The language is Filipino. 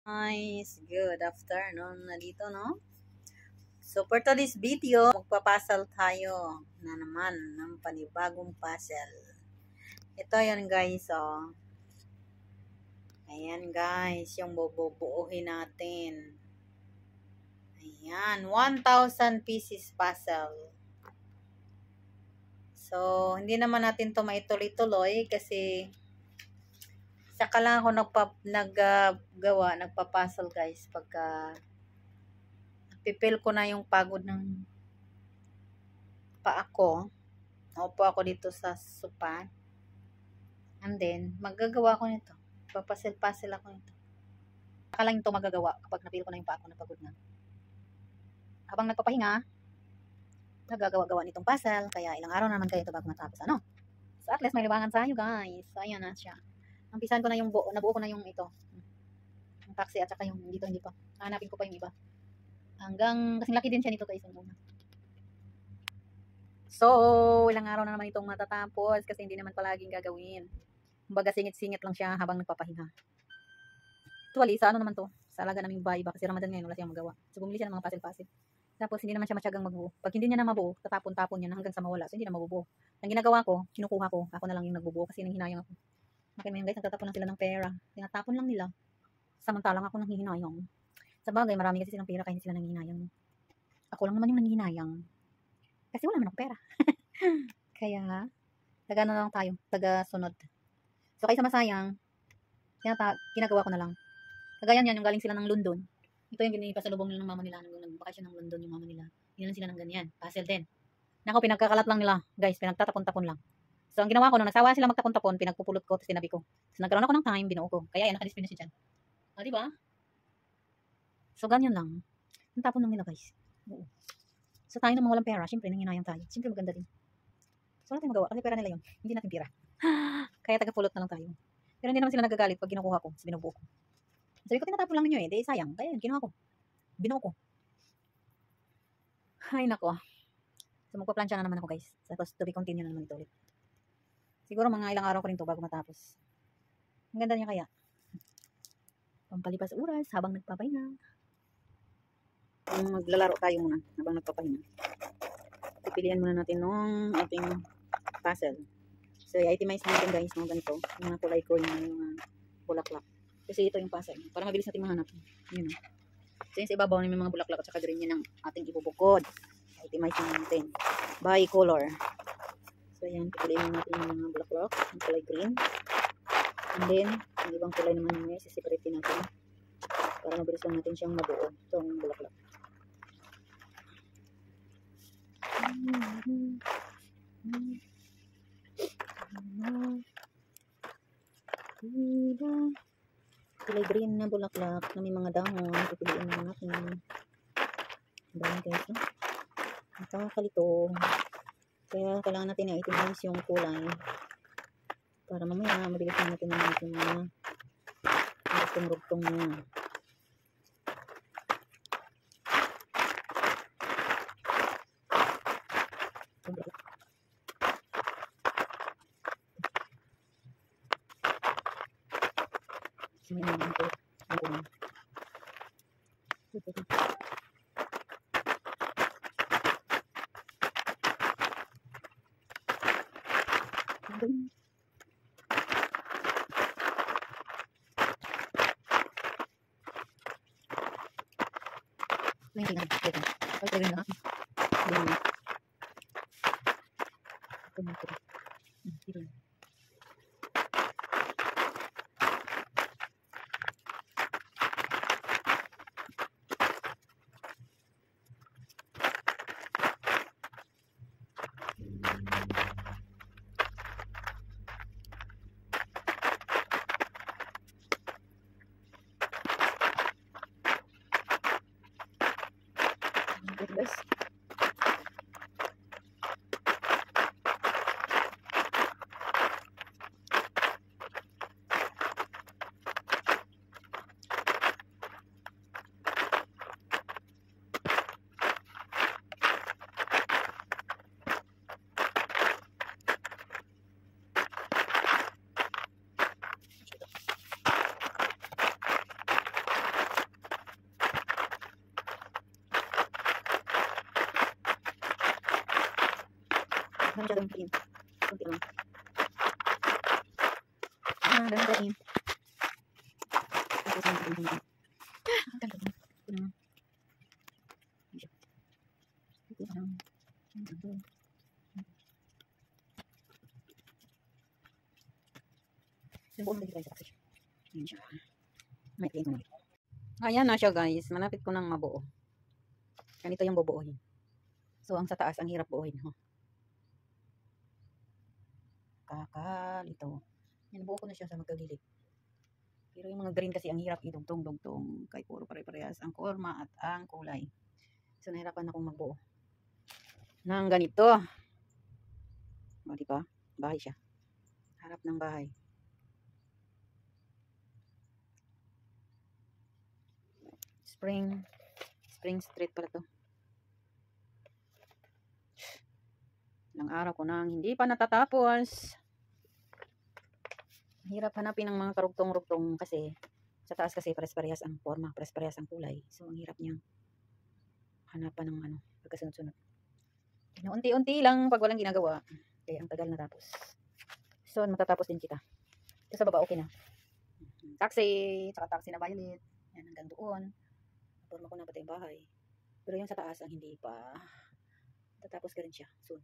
Guys, good afternoon na dito, no? So, for today's video, magpapasal tayo na naman ng panibagong puzzle. Ito yan, guys, oh. Ayan, guys, yung bubuuhin natin. Ayan, 1,000 pieces puzzle. So, hindi naman natin to maituloy-tuloy kasi saka lang ako nagpa-puzzle, guys, pagka pipil ko na yung pagod ng paa ko. Naupo ako dito sa sopa. And then, magagawa ko nito. Papasil-pasil ako nito. Saka lang ito magagawa kapag napil ko na yung paa ko na pagod na. Habang nagpapahinga, nagagawa-gawa nitong puzzle. Kaya ilang araw naman kayo ito bago matapos. Ano? So at least may libangan tayo, guys. So ayan na siya. Umpisan ko na yung nabuo ko na yung ito. Yung taxi at saka yung dito hindi pa. Hanapin ko pa yung iba. Hanggang, kasing laki din siya nito guys. So, ilang araw na naman itong matatapos kasi hindi naman palaging gagawin. Kumbaga singit-singit lang siya habang nagpapahinga. Actually, sa ano naman to? Sa alaga naming bahay ba? Kasi Ramadan ngayon, wala siyang magawa. So, bumili siya ng mga pasil-pasil. Tapos, hindi naman siya matyagang magbuo. Pag hindi niya na mabuo, tatapon-tapon niya na hanggang sa mawala. So, hindi na mabubuo. Ang ginagawa ko, kinukuha ko. Ako na lang yung nagbubuo kasi nanghinayang ako. Okay, ngayon guys, nagtatapon lang sila ng pera. Tinatapon lang nila. Samantalang ako nanghihinayang. Sa bagay, marami kasi silang pera kaya hindi sila nanghihinayang. Ako lang naman yung nanghihinayang. Kasi wala naman akong pera. Kaya, taga-ano lang tayo. Taga-sunod. So, kaysa masayang, ginagawa ko na lang. Kagaya niyan, yung galing sila ng London. Ito yung ginipasalubong nila ng mama nila. Nung nagbakasyon ng London yung mama nila. Nilan sila ng ganyan. Puzzle din. Nako, pinagkakalat lang nila. Guys, pinagtatapon-tapon lang. So, ang ginawa ko, nung nasawa sila magtapon-tapon, pinagpupulot ko, tapos sinabi ko. So, nagkaroon ako ng time, binuo ko. Kaya yan, nakadisplay na siya dyan. O, diba? So, ganyan lang. Ang tapon lang nila, guys. Oo. So, tayo namang walang pera, syempre, nanghinayang tayo. Syempre, maganda din. So, wala tayong magawa, kasi pera nila yun. Hindi natin pera. Kaya taga-pulot na lang tayo. Pero hindi naman sila nagagalit pag kinukuha ko, binubuo ko. Sabi ko, tinatapon lang ninyo eh. Di sayang. Kaya yun, kinuha ko. Binuo ko. Ay, nako. So, magpa-plancha na naman ako, guys. Tapos, to be continue na naman ito ulit. Siguro mga ilang araw ko rin to bago matapos. Ang ganda niya kaya. Pampalipas oras habang nagpapahinga. Maglalaro tayo muna habang nagpapahinga. Pipilian muna natin nung ating puzzle. So, i-itemize natin guys ng ganito. Yung mga kulay ko, yung mga bulaklak. Kasi ito yung puzzle. Para mabilis natin mahanap. Yun o. So, yung sa ibabaw may mga bulaklak at saka green yan ang ating ibubukod. I-itemize natin. By color. So, yan. Pipiliin natin yung mga bulaklak. Yung kulay green. And then, yung ibang kulay naman yung separate natin. Para mabilis lang natin siyang mabuo. Itong bulaklak. Kulay green na bulaklak na may mga dahon. Pipiliin na natin. Dahon guys. Nakakalito. Kaya kailangan natin na itemize yung kulay. Para mamaya mabilis na natin yung mga rugtong-rugtong niya. May naman ito. May tingnan. Ito. Ito rin na. Ito. Guys. Ganun siya gawin. Kunti lang. Ganun gawin. Tapos yung ganun. Ayan na siya guys. Malapit ko nang mabuo. Ganito yung bubuohin. So ang sa taas ang hirap buuhin. Kakalito. Yan, buo ko na siya sa magkagilid. Pero yung mga green kasi ang hirap idugtong-dugtong. Kay puro pare-parehas ang forma at ang kulay. So nahirapan akong magbuo ng ganito. O, diba? Bahay siya. Harap ng bahay. Spring Street pala to. Ilang araw ko nang hindi pa natatapos. Hirap hanapin ng mga karugtong-rugtong kasi sa taas kasi pares-parehas ang forma, pares-parehas ang kulay. So ang hirap niyang hanapan ng pagkasunod-sunod. Unti-unti lang pag walang ginagawa. Kaya ang tagal natapos. So matatapos din kita. Ito sa baba okay na. Taxi, tsaka taxi na violet. Yan hanggang doon. Forma ko na pati yung bahay. Pero yung sa taas ang hindi pa. Tatapos ka rin siya. Soon.